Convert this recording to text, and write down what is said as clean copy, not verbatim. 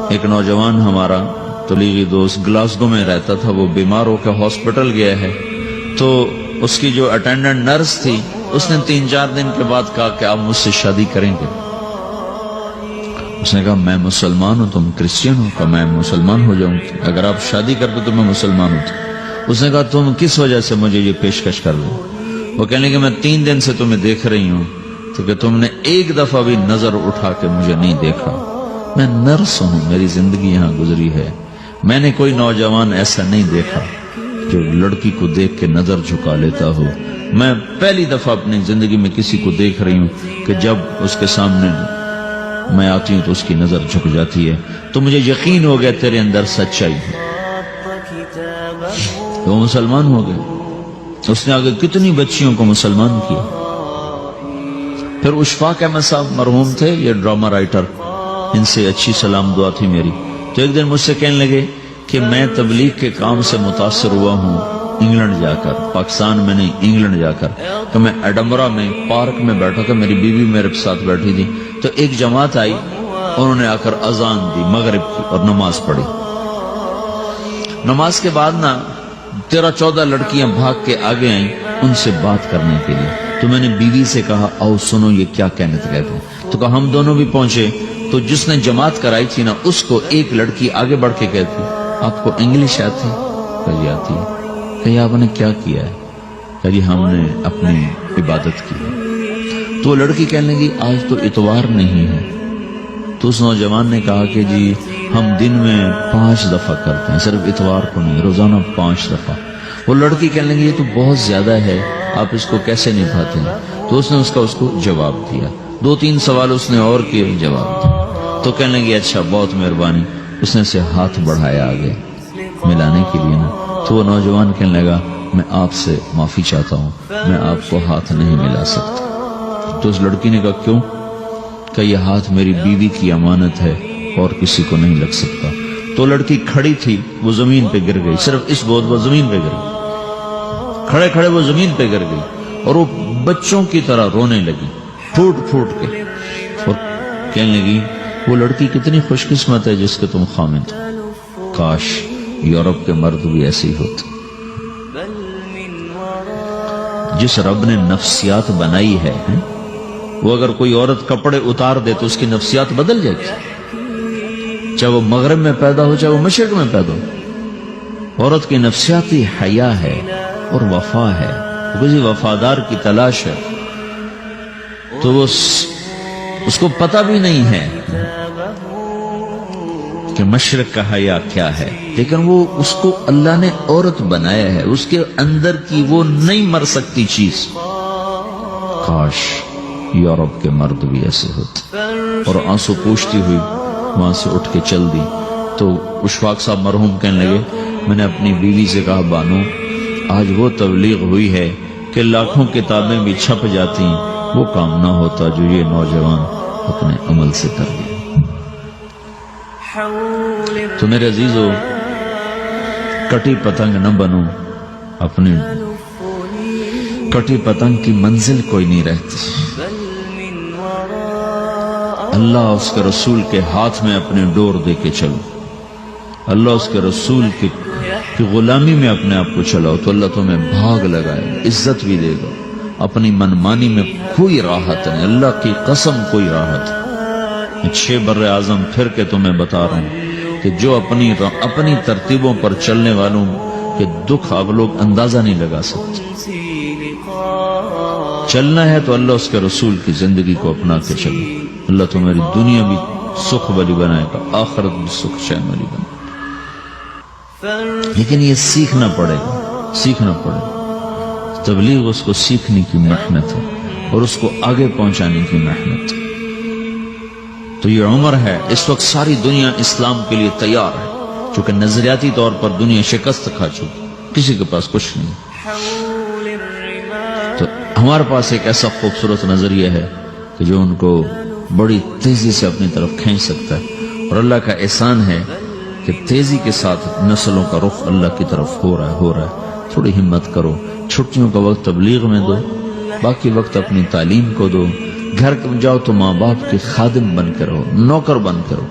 ایک نوجوان ہمارا تبلیغی دوست گلاسگو میں رہتا تھا، وہ بیمار ہو کے ہاسپٹل گیا ہے، تو اس کی جو اٹینڈنٹ نرس تھی اس نے 3-4 دن کے بعد کہا کہ آپ مجھ سے شادی کریں گے؟ اس نے کہا میں مسلمان ہوں، تم کرسچن ہو؟ کہا میں مسلمان ہو جاؤں، اگر آپ شادی کرتے تو میں مسلمان ہوں۔ اس نے کہا تم کس وجہ سے مجھے یہ پیشکش کر دو؟ وہ کہنے کہ میں 3 دن سے تمہیں دیکھ رہی ہوں تو کہ تم نے ایک دفعہ بھی نظر اٹھا کے مجھے نہیں دیکھا، میں نرس ہوں، میری زندگی یہاں گزری ہے، میں نے کوئی نوجوان ایسا نہیں دیکھا جو لڑکی کو دیکھ کے نظر جھکا لیتا ہو، میں پہلی دفعہ اپنی زندگی میں کسی کو دیکھ رہی ہوں کہ جب اس کے سامنے میں آتی ہوں تو اس کی نظر جھک جاتی ہے، تو مجھے یقین ہو گیا تیرے اندر سچائی ہے۔ وہ مسلمان ہو گئے، اس نے آگے کتنی بچیوں کو مسلمان کیا۔ پھر اشفاق احمد صاحب مرحوم تھے، یہ ڈرامہ رائٹر، ان سے اچھی سلام دعا تھی میری، تو ایک دن مجھ سے کہنے لگے کہ میں تبلیغ کے کام سے متاثر ہوا ہوں انگلینڈ جا کر، پاکستان میں نہیں انگلینڈ جا کر، تو میں ایڈنبرا میں پارک میں بیٹھا تھا، میری بیوی میرے ساتھ بیٹھی تھی، تو ایک جماعت آئی، انہوں نے آ کر اذان دی مغرب کی اور نماز پڑھی۔ نماز کے بعد 13-14 لڑکیاں بھاگ کے آگے آئیں ان سے بات کرنے کے لیے، تو میں نے بیوی سے کہا آؤ سنو یہ کیا کہنے کہتے ہیں، تو کہا ہم دونوں بھی پہنچے، تو جس نے جماعت کرائی تھی اس کو ایک لڑکی آگے بڑھ کے کہتی آپ کو انگلش آتی؟ کہا جی آتی ہے۔ کہا آپ نے کیا کیا ہے؟ کہا جی ہم نے اپنی عبادت کی ہے۔ تو لڑکی کہنے لگی آج تو اتوار نہیں ہے، تو اس نوجوان نے کہا کہ جی ہم دن میں 5 دفعہ کرتے ہیں، صرف اتوار کو نہیں، روزانہ 5 دفعہ۔ وہ لڑکی کہنے لگی یہ تو بہت زیادہ ہے، آپ اس کو کیسے نبھاتے ہیں؟ تو اس نے اس کو جواب دیا، 2-3 سوال اس نے اور کیے، جواب دیا، تو کہنے لگی اچھا بہت مہربانی، اس نے سے ہاتھ بڑھایا آگے ملانے کے لیے تو وہ نوجوان کہنے لگا میں آپ سے معافی چاہتا ہوں، میں آپ کو ہاتھ نہیں ملا سکتا۔ تو اس لڑکی نے کہا کیوں؟ کہ یہ ہاتھ میری بیوی کی امانت ہے اور کسی کو نہیں لگ سکتا۔ تو لڑکی کھڑی تھی، وہ زمین پہ گر گئی، صرف اس بہت وہ زمین پہ گر گئی، کھڑے کھڑے وہ زمین پہ گر گئی، اور وہ بچوں کی طرح رونے لگی پھوٹ پھوٹ کے، اور کہنے لگی وہ لڑکی کتنی خوش قسمت ہے جس کے تم خامد، کاش یورپ کے مرد بھی ایسے ہی ہوتے۔ جس رب نے نفسیات بنائی ہے، وہ اگر کوئی عورت کپڑے اتار دے تو اس کی نفسیات بدل جائے گی، چاہے وہ مغرب میں پیدا ہو چاہے وہ مشرق میں پیدا ہو۔ عورت کی نفسیاتی حیا ہے اور وفا ہے، کسی وفادار کی تلاش ہے، تو وہ اس کو پتہ بھی نہیں ہے کہ مشرق کا حیا کیا ہے، لیکن وہ اس کو اللہ نے عورت بنایا ہے، اس کے اندر کی وہ نہیں مر سکتی چیز۔ کاش یورپ کے مرد بھی ایسے ہوتے۔ اور آنسو پوچھتی ہوئی وہاں سے اٹھ کے چل دی۔ تو اشفاق صاحب مرحوم کہنے لگے میں نے اپنی بیوی سے کہا بانو آج وہ تبلیغ ہوئی ہے کہ لاکھوں کتابیں بھی چھپ جاتی، وہ کام نہ ہوتا جو یہ نوجوان اپنے عمل سے کر گئے۔ تو میرے عزیزو کٹی پتنگ نہ بنو، اپنی کٹی پتنگ کی منزل کوئی نہیں رہتی۔ اللہ اس کے رسول کے ہاتھ میں اپنے ڈور دے کے چلو، اللہ اس کے رسول کی غلامی میں اپنے آپ کو چلاؤ، تو اللہ تمہیں بھاگ لگائے، عزت بھی دے گا۔ اپنی منمانی میں کوئی راحت نہیں، اللہ کی قسم کوئی راحت نہیں۔ 6 بر اعظم پھر کے تمہیں بتا رہا ہوں کہ جو اپنی ترتیبوں پر چلنے والوں کے دکھ آپ لوگ اندازہ نہیں لگا سکتے۔ چلنا ہے تو اللہ اس کے رسول کی زندگی کو اپنا کے چلو، اللہ تمہاری دنیا بھی سکھ بری بنائے گا، آخرت بھی سکھ چین والی بنائے گا۔ لیکن یہ سیکھنا پڑے گا، سیکھنا پڑے گا۔ تبلیغ اس کو سیکھنے کی محنت ہے اور اس کو آگے پہنچانے کی محنت ہے۔ تو یہ عمر ہے، اس وقت ساری دنیا اسلام کے لیے تیار ہے، چونکہ نظریاتی طور پر دنیا شکست کھا چکی، کسی کے پاس کچھ نہیں۔ تو ہمارے پاس ایک ایسا خوبصورت نظریہ ہے کہ جو ان کو بڑی تیزی سے اپنی طرف کھینچ سکتا ہے، اور اللہ کا احسان ہے کہ تیزی کے ساتھ نسلوں کا رخ اللہ کی طرف ہو رہا ہے۔ تھوڑی ہمت کرو، چھٹیوں کا وقت تبلیغ میں دو، باقی وقت اپنی تعلیم کو دو، گھر جاؤ تو ماں باپ کے خادم بن کے رہو، نوکر بن کے رہو۔